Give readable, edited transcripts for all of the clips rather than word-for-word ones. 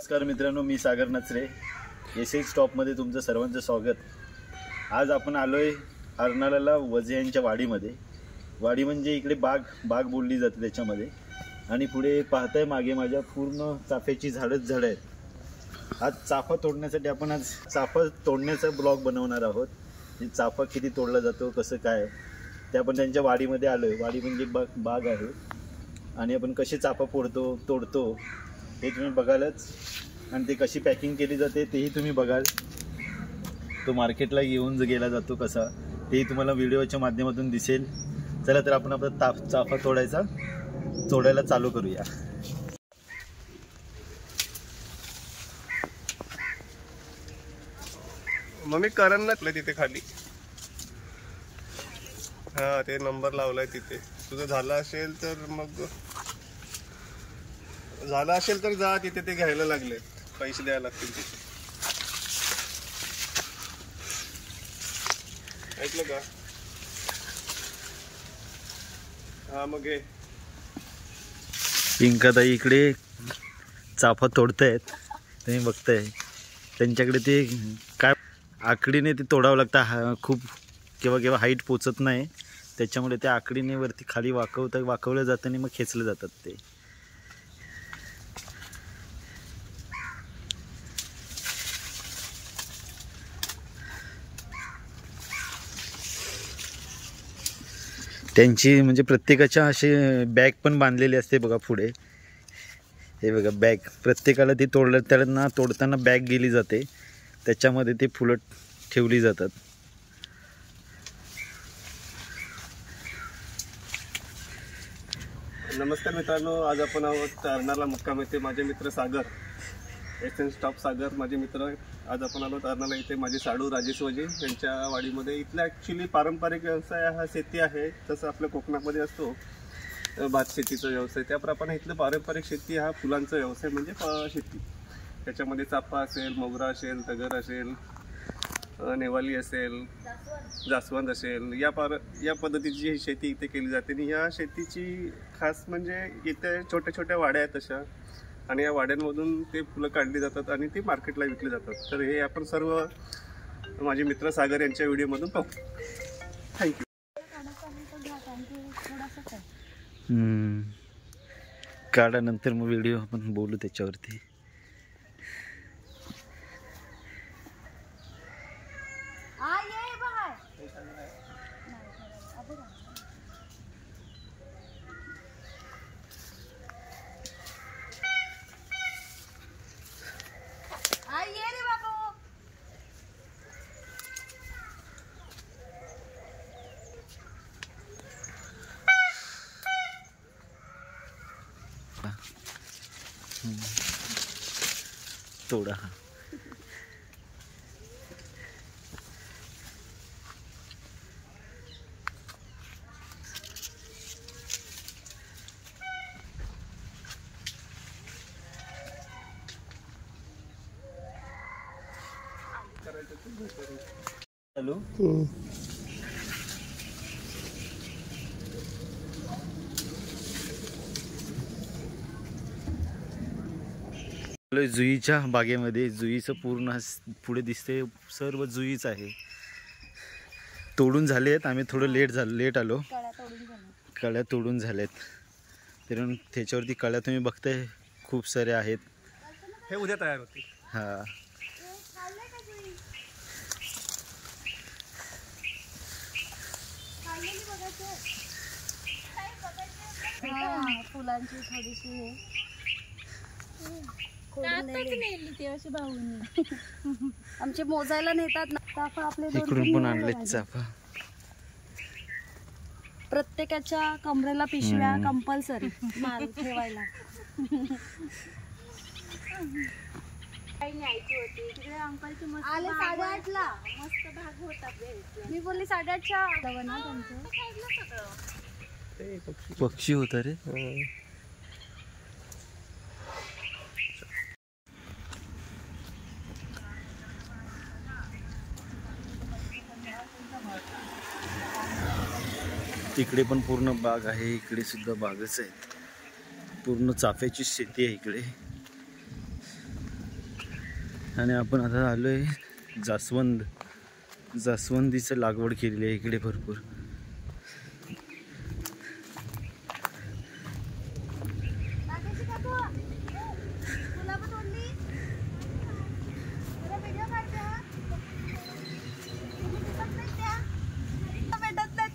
नमस्कार मित्रांनो, मी सागर नचरे, एसएच स्टॉपमध्ये तुमचं सर्वांचं स्वागत। आज आपण आलोय अर्नाळ्याला वजे यांच्या वाडीमध्ये। वाडी म्हणजे इकडे बाग बोलली जाते त्याच्यामध्ये। आणि पुढे पाहताय मागे माझ्या पूर्ण चाफ्याची झाडच झाड आहेत। आज चाफा तोडण्यासाठी आपण आज चाफा तोडण्याचा ब्लॉग बनवणार आहोत। हे चाफा किती तोडला जातो, कसं काय ते आपण त्यांच्या वाडीमध्ये आलोय। वाडी म्हणजे बाग आहे आणि आपण कसे चाफा तोडतो हे तुम्ही बघालच, आणि ते कशी पॅकिंग केली जाते तेही तुम्ही बघाल। तो मार्केटला घेऊन गेला जातो कसा तेही तुम्हाला व्हिडिओच्या माध्यमातून दिसेल। चला तर आपण आपला चाफा तोडायला चालू करूया। मम्मी करण नसलं तिथे खाली, हा ते नंबर लावलाय तिथे। तुझं झालं असेल तर जा तिथे, ते घ्यायला लागले, पैसे द्यायला लागतील तिथे, ऐकलं का? हा मग घे। पिंकाताई इकडे चाफा तोडतायत, तुम्ही बघताय। त्यांच्याकडे ते काय आकडीने ते तोडावं लागतं, खूप केव्हा हाईट पोचत नाही, त्याच्यामुळे त्या आकडीने वरती खाली वाकवलं जातं आणि मग खेचलं जातात ते। त्यांची म्हणजे प्रत्येकाच्या असे बॅग पण बांधलेली असते बघा पुढे। हे बघा बॅग, प्रत्येकाला ती त्यांना तोडताना बॅग गेली जाते, त्याच्यामध्ये ते फुलं ठेवली जातात। नमस्कार मित्रांनो, आज आपण आहोत अर्नाळा मुक्काम येथे। माझे मित्र सागर, एसएच स्टॉप सागर माझे मित्र। आज आपण आलो अर्नाळा इथे माझे साडू राजेश वजे यांच्या वाडीमध्ये। इथला ॲक्च्युली पारंपरिक व्यवसाय हा शेती आहे। तसं आपल्या कोकणामध्ये असतो भात शेतीचा व्यवसाय, त्याप्रमाणे इथलं पारंपरिक शेती हा फुलांचा व्यवसाय म्हणजे शेती। त्याच्यामध्ये चाफा असेल, मोगरा असेल, तगर असेल, नेवाली असेल, जास्वंद असेल, या पद्धतीची ही शेती इथे केली जाते। आणि या शेतीची खास म्हणजे इथे छोट्या छोट्या वाड्या आहेत तशा, आणि या वाड्यांमधून ते फुलं काढली जातात आणि ती मार्केटला विकली जातात। तर हे आपण सर्व माझे मित्र सागर यांच्या व्हिडिओमधून पाहू। थँक्यू। काढा, नंतर मग व्हिडिओ आपण बोलू त्याच्यावरती। तोडा। हॅलो, जुईच्या बागेमध्ये। जुईचं पूर्ण पुढे दिसते सर्व जुईच आहे। तोडून झाले आहेत, आम्ही थोडं लेट आलो। कळ्या तोडून झाल्यात, तर त्याच्यावरती कळ्या तुम्ही बघताय खूप साऱ्या आहेत। हे उद्या तयार होते। हा, फुलांची थोडीशी आमचे मोजायला नेतात ना चाफा, आपले इकडून पण आणले चाफा। प्रत्येकाच्या कमरेला पिशव्या कंपल्सरी माल ठेवायला। आले 8:30ला, मस्त भाग होता। मी बोलली 8:30च्या ना त्यांचं पक्षी होता रे। इकडे पण पूर्ण बाग आहे, इकडे सुद्धा बागच आहे, पूर्ण चाफ्याची शेती आहे इकडे। आणि आपण आता आलोय जास्वंदीचं लागवड केलेली आहे इकडे भरपूर.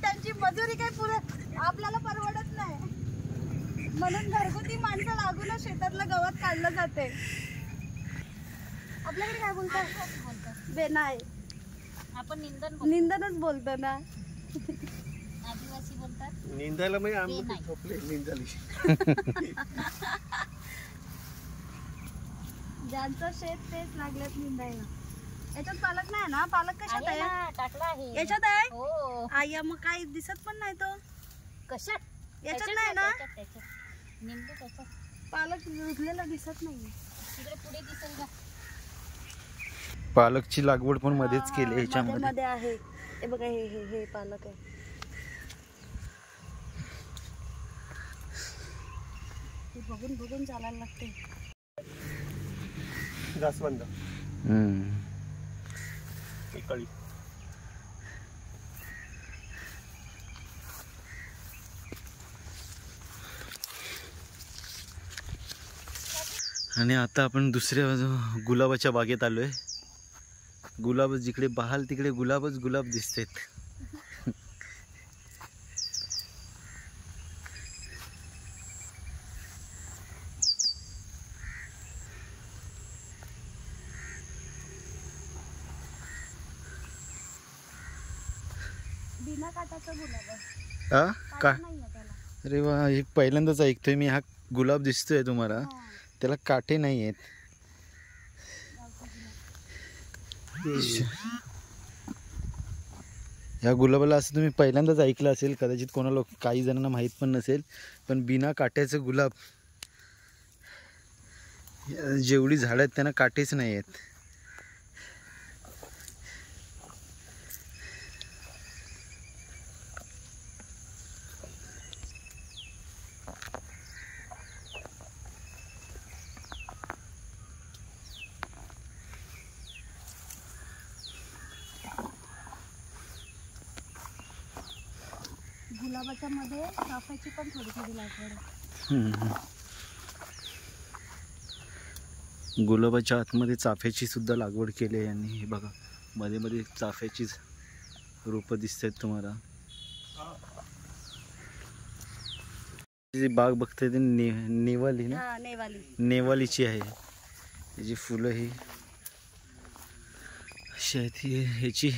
त्यांची मजुरी काही पुरे आपल्याला परवडत नाही, म्हणून घरगुती माणसं लागूनच शेतातलं गवत काढलं जाते. आपल्याकडे काय बोलतात बेना आहे, आपण निंदनच बोलतो ना. आदिवासी बोलतात निंदायला म्हणजे आम्ही झोपले निंदाली. ज्यांचं शेत तेच लागलेत निंदायला. याच्यात पालक नाही ना? पालक कशात आहे? टाकला आहे याच्यात आहे. हो आया, मग काही दिसत पण नाही तो. कशात? याच्यात नाही ना? निंदू त्याच्यात पालक रुजलेला दिसत नाही. तिकडे पुढे दिसेल का? पालकची लागवड पण मध्येच केली याच्यामध्ये. मध्ये आहे हे बघा, हे हे हे पालक आहे. हे बघून बघून चालायला लागते. जास्वंद कळी. आणि आता आपण दुसऱ्या गुलाबाच्या बागेत आलोय. गुलाब जिकडे पाहाल तिकडे गुलाबच गुलाब दिसतेत. बिना काटाचा गुलाब आहे. का? नाहीये त्याला. अरे वा, हे पहिल्यांदाच ऐकतोय मी. हा गुलाब दिसतोय तुम्हाला, त्याला काटे नाही आहेत. ह्या गुलाबाला असं तुम्ही पहिल्यांदाच ऐकलं असेल, कदाचित कोणाला काही जणांना माहीत पण नसेल. पण बिना काट्याचं गुलाब, जेवढी झाडं आहेत त्यांना काटेच नाही आहेत. गुलाबाच्या मध्ये चाफ्याची पण थोडी थोडी लागवड आहे. गुलाबाच्या आतमध्ये चाफ्याची सुद्धा लागवड केली आहे यांनी. हे बघा, मध्ये मध्ये चाफ्याचीच रोपं दिसत आहेत तुम्हाला. जी बाग बघते ती नेवाली ना, नेवालीची आहे. याची फुलं ही अशी आहेत. ही ह्याची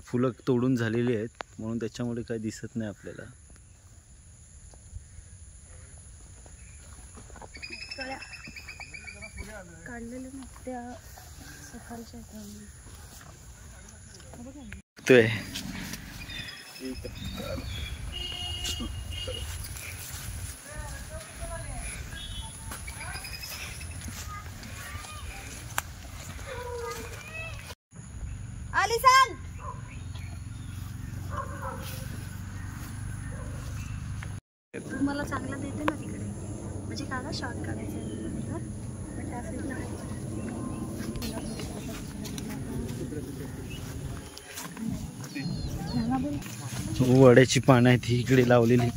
फुलं तोडून झालेली आहेत, म्हणून त्याच्यामुळे काही दिसत नाही आपल्याला. काढलेले ना त्या सकाळच्या ते आली सांग. मला चांगला देते ना तिकडे, म्हणजे काढा शॉर्ट काढायचं तर त्या साईडला वड्याची पानं आहेत ही इकडे लावलेली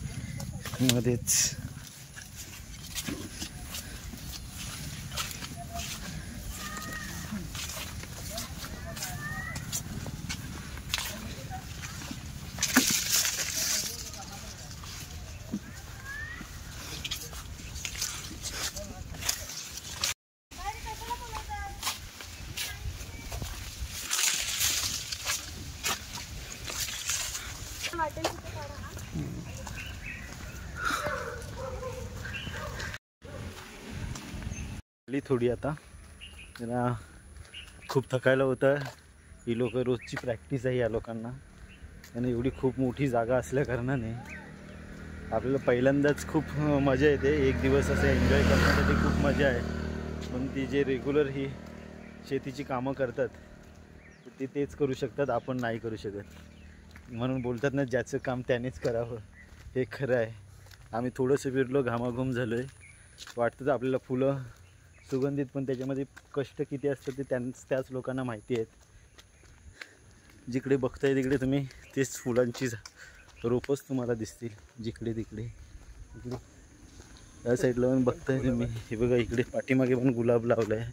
मध्येच. थोडी आता जरा खूप थकायला होतं. ही लोक रोजची प्रॅक्टिस आहे या लोकांना, आणि एवढी खूप मोठी जागा असल्या कारणाने आपल्याला पहिल्यांदाच खूप मजा येते. एक दिवस असं एन्जॉय करण्यासाठी खूप मजा आहे. पण ती जे रेग्युलर ही शेतीची कामं करतात ते तेच करू शकतात, आपण नाही करू शकत. म्हणून बोलतात ना, ज्याचं काम त्यानेच करावं, हे खरं आहे. आम्ही थोडंसं फिरलो, घामाघूम झालो आहे. वाटतं तर आपल्याला फुलं सुगंधित, पण त्याच्यामध्ये कष्ट किती असतं ते त्याच लोकांना माहिती आहेत. जिकडे बघताय तिकडे तुम्ही तेच फुलांची रोपच तुम्हाला दिसतील, जिकडे तिकडे. इकडे या साईडला पण बघताय तुम्ही, हे बघा इकडे पाठीमागे पण गुलाब लावला आहे.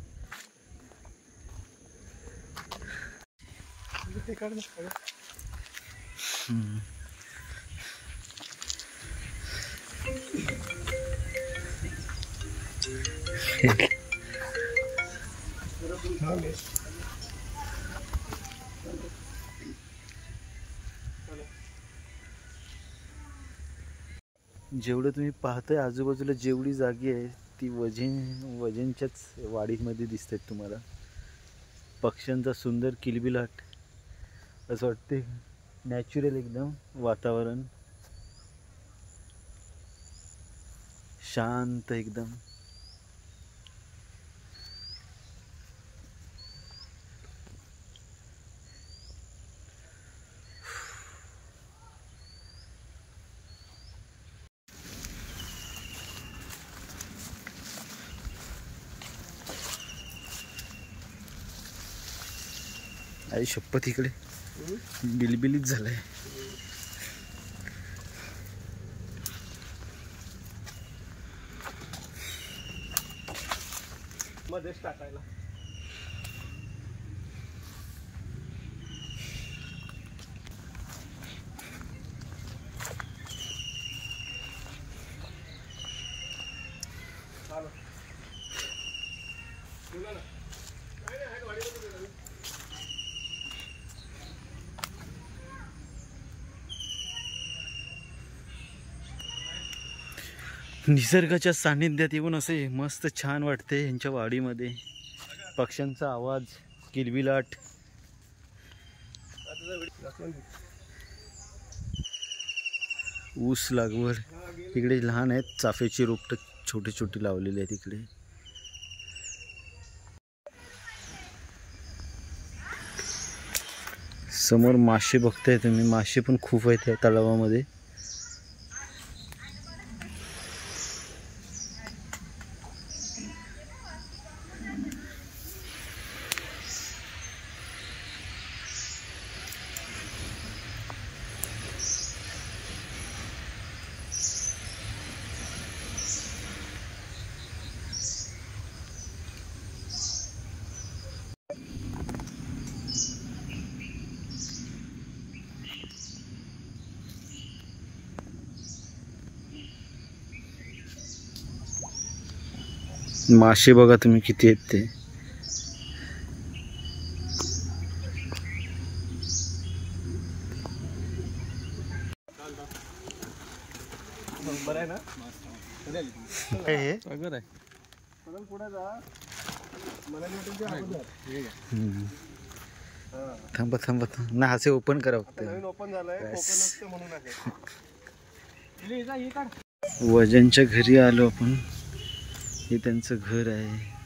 जेवढं तुम्ही पाहताय आजूबाजूला जेवढी जागी आहे ती वजेनच्याच वाडीमध्ये दिसतात तुम्हाला. पक्ष्यांचा सुंदर किलबिलाट, असं वाटते नॅचरल एकदम वातावरण, शांत एकदम. आई शपथ इकडे बिलबिलीत झालंय. मध्येच टाकायला निसर्गाच्या सान्निध्यात येऊन असे मस्त छान वाटते. यांच्या वाडीमध्ये पक्ष्यांचा आवाज, किलबिलाट. ऊस लागवड इकडे लहान आहेत, चाफ्याची रोपट छोटी छोटी लावलेली आहेत इकडे. समोर मासे बघताय तुम्ही, मासे पण खूप आहेत या तलावामध्ये. मासे बघा तुम्ही किती आहेत ते. बरं आहे ना? काय हे? बरोबर आहे. परत पुढे जा. मला थांबा थांबा ना, असे ओपन करा फक्त. नवीन ओपन झालंय, कोकणात म्हणून आहे. वजनच्या घरी आलो आपण. हे त्यांचं घर आहे.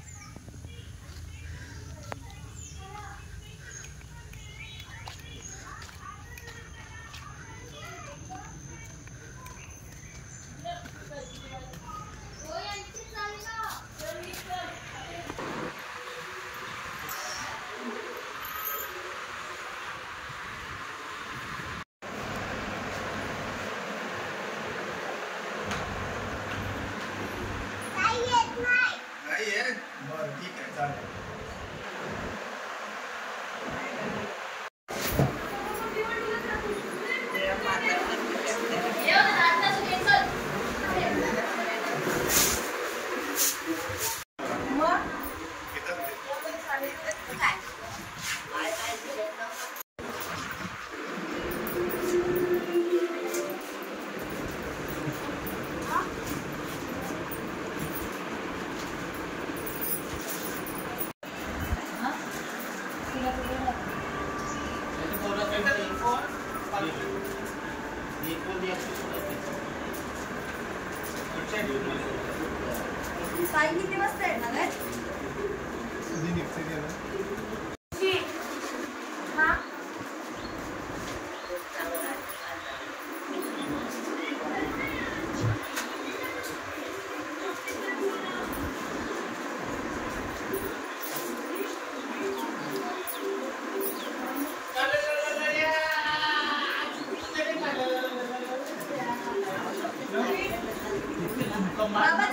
साई किती वाजता येणार आहे? बाबा